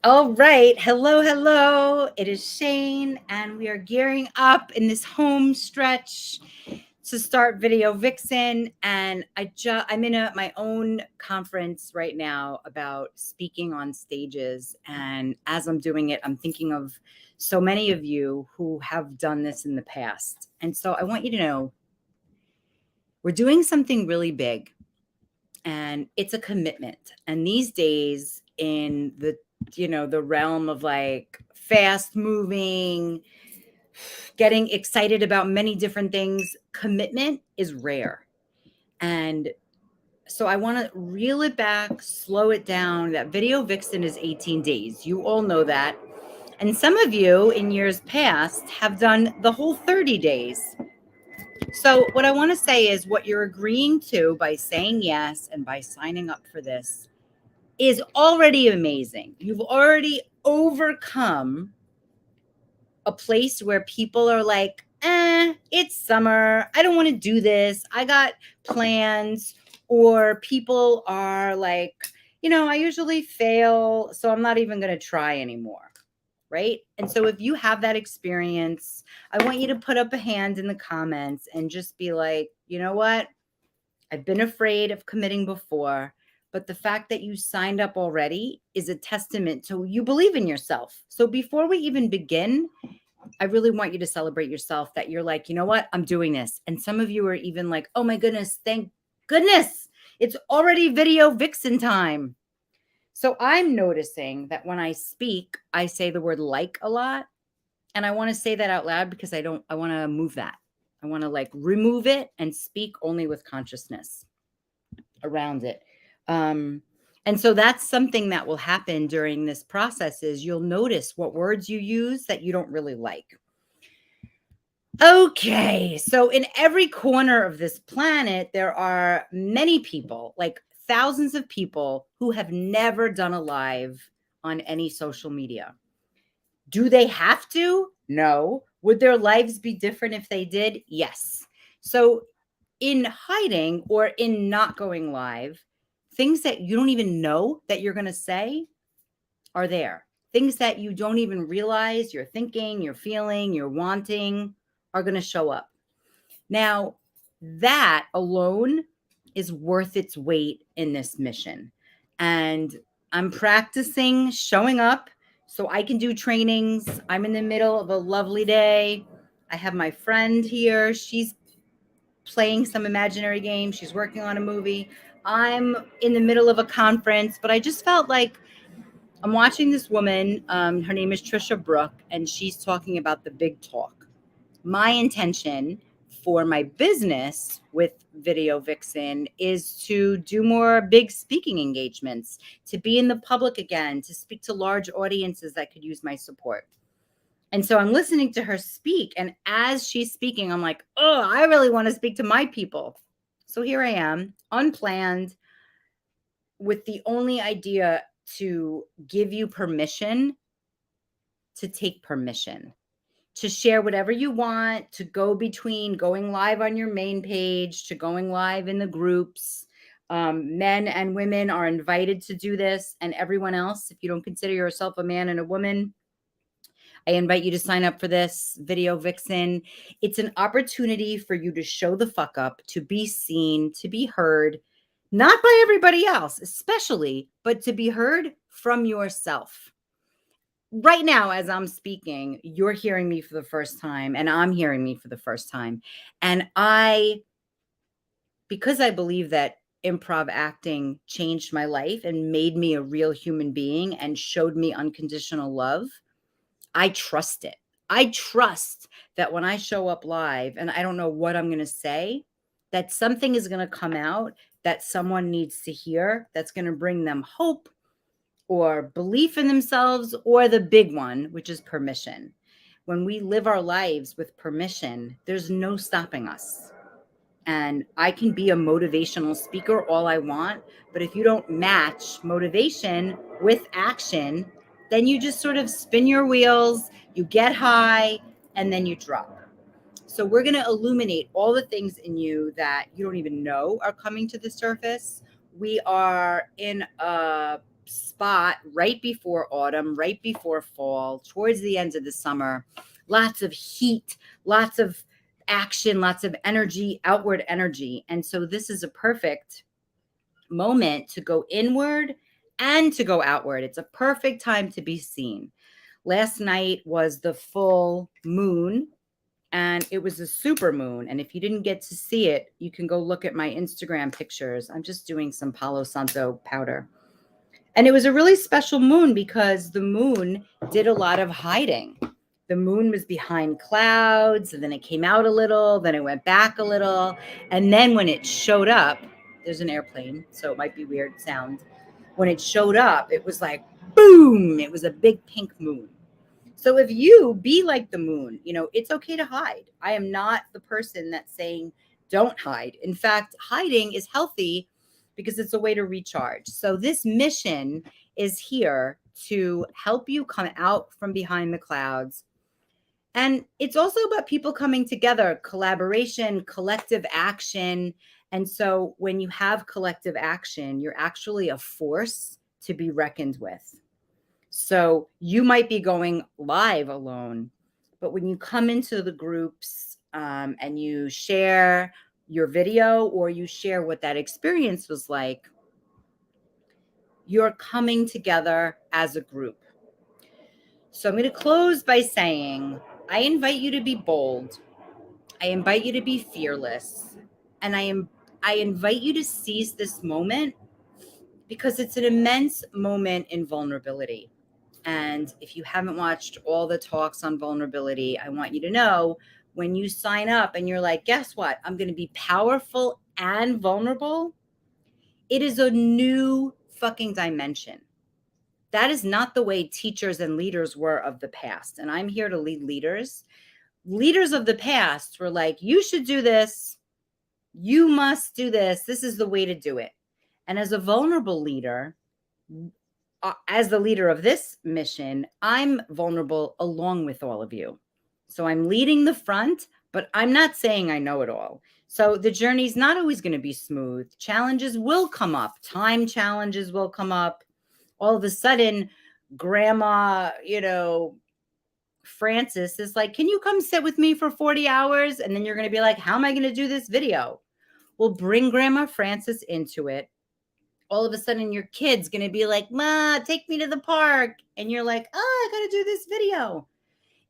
All right. Hello, hello. It is Shane, and we are gearing up in this home stretch to start Video Vixen. And I'm in my own conference right now about speaking on stages. And as I'm doing it, I'm thinking of so many of you who have done this in the past. And so I want you to know we're doing something really big, and it's a commitment. And these days, in the realm of like fast moving, getting excited about many different things, commitment is rare. And so I want to reel it back, slow it down. That Video Vixen is 18 days. You all know that. And some of you in years past have done the whole 30 days. So, what I want to say is what you're agreeing to by saying yes and by signing up for this is already amazing. You've already overcome a place where people are like, it's summer. I don't want to do this. I got plans. Or people are like, I usually fail, so I'm not even going to try anymore. Right. And so if you have that experience, I want you to put up a hand in the comments and just be like, you know what? I've been afraid of committing before, but the fact that you signed up already is a testament to you believe in yourself. So before we even begin, I really want you to celebrate yourself that you're like, you know what? I'm doing this. And some of you are even like, oh my goodness, thank goodness. It's already Video Vixen time. So I'm noticing that when I speak, I say the word like a lot. And I want to say that out loud because I want to move that. I want to like remove it and speak only with consciousness around it. Um, and so that's something that will happen during this process is you'll notice what words you use that you don't really like. Okay, so in every corner of this planet, there are many people, like thousands of people, who have never done a live on any social media. Do they have to? No. Would their lives be different if they did? Yes. So, in hiding or in not going live, things that you don't even know that you're going to say are there. Things that you don't even realize you're thinking, you're feeling, you're wanting are going to show up. Now, that alone is worth its weight in this mission. And I'm practicing showing up so I can do trainings. I'm in the middle of a lovely day. I have my friend here. She's playing some imaginary game. She's working on a movie. I'm in the middle of a conference, but I just felt like I'm watching this woman. Her name is Trisha Brook, and she's talking about the big talk. My intention for my business with Video Vixen is to do more big speaking engagements, to be in the public again, to speak to large audiences that could use my support. And so I'm listening to her speak. And as she's speaking, I'm like, oh, I really want to speak to my people. So here I am, unplanned, with the only idea to give you permission to take permission, to share whatever you want, to go between going live on your main page to going live in the groups. Men and women are invited to do this, and everyone else, if you don't consider yourself a man and a woman, I invite you to sign up for this Video Vixen. It's an opportunity for you to show the fuck up, to be seen, to be heard, not by everybody else, especially, but to be heard from yourself. Right now, as I'm speaking, you're hearing me for the first time, and I'm hearing me for the first time. And because I believe that improv acting changed my life and made me a real human being and showed me unconditional love, I trust it. I trust that when I show up live and I don't know what I'm going to say, that something is going to come out that someone needs to hear, that's going to bring them hope or belief in themselves, or the big one, which is permission. When we live our lives with permission, there's no stopping us. And I can be a motivational speaker all I want, but if you don't match motivation with action, then you just sort of spin your wheels, you get high, and then you drop. So we're going to illuminate all the things in you that you don't even know are coming to the surface. We are in a spot right before autumn, right before fall, towards the end of the summer. Lots of heat, lots of action, lots of energy, outward energy. And so this is a perfect moment to go inward and to go outward. It's a perfect time to be seen. Last night was the full moon, and it was a super moon. And if you didn't get to see it, you can go look at my Instagram pictures. I'm just doing some Palo Santo powder. And it was a really special moon because the moon did a lot of hiding. The moon was behind clouds, and then it came out a little, then it went back a little. And then when it showed up, there's an airplane, so it might be weird sound. When it showed up, it was like, boom, it was a big pink moon. So if you be like the moon, it's okay to hide. I am not the person that's saying don't hide. In fact, hiding is healthy because it's a way to recharge. So this mission is here to help you come out from behind the clouds. And it's also about people coming together, collaboration, collective action. And so when you have collective action, you're actually a force to be reckoned with. So you might be going live alone, but when you come into the groups and you share your video or you share what that experience was like, you're coming together as a group. So I'm going to close by saying, I invite you to be bold. I invite you to be fearless. And I invite you to seize this moment because it's an immense moment in vulnerability. And if you haven't watched all the talks on vulnerability, I want you to know when you sign up and you're like, guess what? I'm going to be powerful and vulnerable. It is a new fucking dimension. That is not the way teachers and leaders were of the past. And I'm here to lead leaders. Leaders of the past were like, you should do this. You must do this. This is the way to do it. And as a vulnerable leader, as the leader of this mission, I'm vulnerable along with all of you. So I'm leading the front, but I'm not saying I know it all. So the journey's not always going to be smooth. Challenges will come up. Time challenges will come up. All of a sudden, Grandma, Francis is like, can you come sit with me for 40 hours? And then you're going to be like, how am I going to do this video? We'll bring Grandma Francis into it. All of a sudden your kid's going to be like, Ma, take me to the park. And you're like, oh, I got to do this video.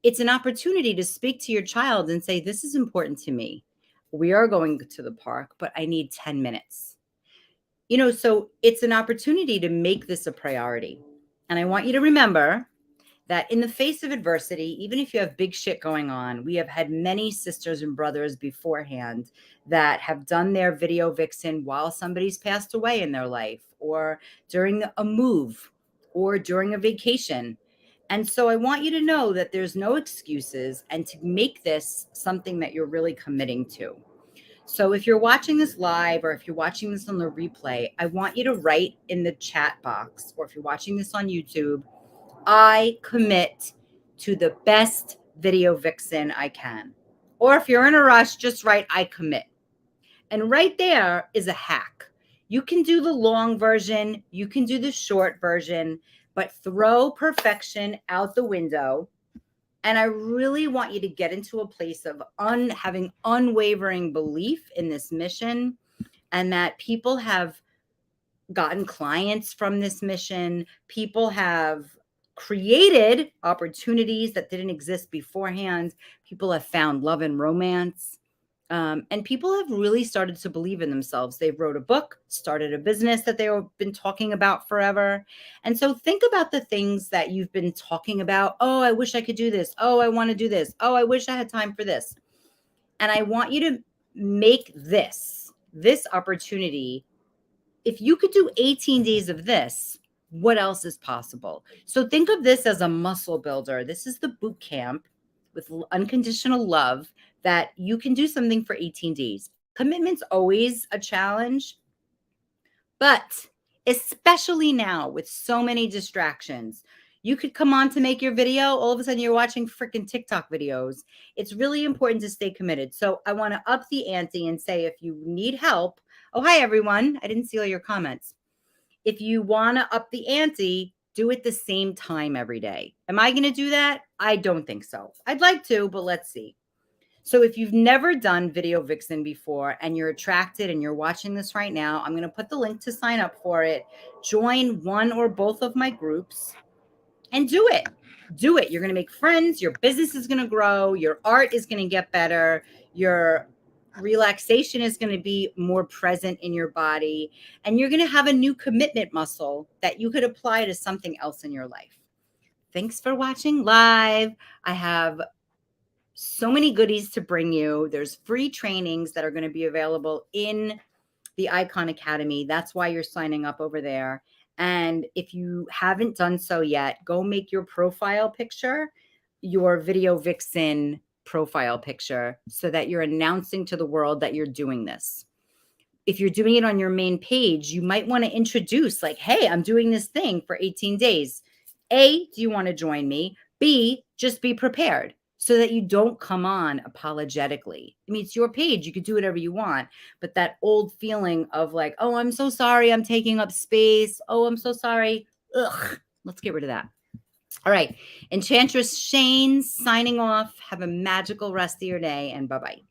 It's an opportunity to speak to your child and say, this is important to me. We are going to the park, but I need 10 minutes. So it's an opportunity to make this a priority. And I want you to remember that in the face of adversity, even if you have big shit going on, we have had many sisters and brothers beforehand that have done their video vixen while somebody's passed away in their life, or during a move, or during a vacation. And so I want you to know that there's no excuses and to make this something that you're really committing to. So if you're watching this live or if you're watching this on the replay, I want you to write in the chat box, or if you're watching this on YouTube, I commit to the best video vixen I can. Or if you're in a rush, just write, I commit. And right there is a hack. You can do the long version, you can do the short version, but throw perfection out the window. And I really want you to get into a place of having unwavering belief in this mission, and that people have gotten clients from this mission. People have created opportunities that didn't exist beforehand. People have found love and romance. And people have really started to believe in themselves. They wrote a book, started a business that they've been talking about forever. And so think about the things that you've been talking about. Oh, I wish I could do this. Oh, I want to do this. Oh, I wish I had time for this. And I want you to make this opportunity. If you could do 18 days of this, what else is possible? So think of this as a muscle builder. This is the boot camp with unconditional love that you can do something for 18 days. Commitment's always a challenge, but especially now with so many distractions, you could come on to make your video. All of a sudden you're watching freaking TikTok videos. It's really important to stay committed. So I want to up the ante and say, if you need help, oh, hi, everyone. I didn't see all your comments. If you want to up the ante, do it the same time every day. Am I going to do that? I don't think so. I'd like to, but let's see. So if you've never done Video Vixen before and you're attracted and you're watching this right now, I'm going to put the link to sign up for it. Join one or both of my groups and do it. Do it. You're going to make friends. Your business is going to grow. Your art is going to get better. Your relaxation is going to be more present in your body. And you're going to have a new commitment muscle that you could apply to something else in your life. Thanks for watching live. I have so many goodies to bring you. There's free trainings that are going to be available in the Icon Academy. That's why you're signing up over there. And if you haven't done so yet, go make your profile picture your Video Vixen profile picture so that you're announcing to the world that you're doing this. If you're doing it on your main page, you might want to introduce like, hey, I'm doing this thing for 18 days. A, do you want to join me? B, just be prepared so that you don't come on apologetically. I mean, it's your page. You could do whatever you want. But that old feeling of like, oh, I'm so sorry, I'm taking up space. Oh, I'm so sorry. Ugh, let's get rid of that. All right. Enchantress Shane signing off. Have a magical rest of your day and bye-bye.